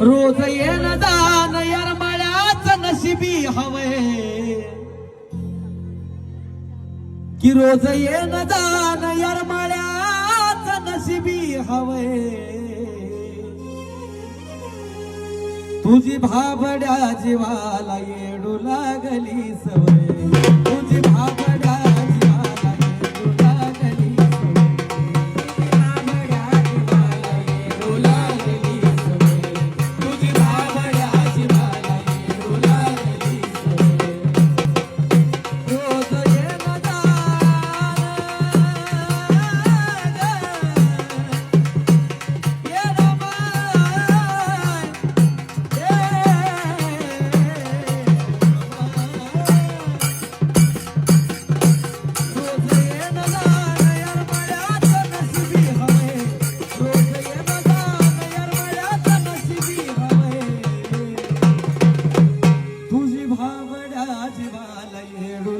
रोज येन दान यरमळ्याच नशिबी हवे की रोज येन दान यरमळ्याच नशिबी हवे तुझी भाबड्या जीवाला येडू लागली सवय तुझी भाबड्या जीवाला येडू लागली भावड्या जीवाला येडू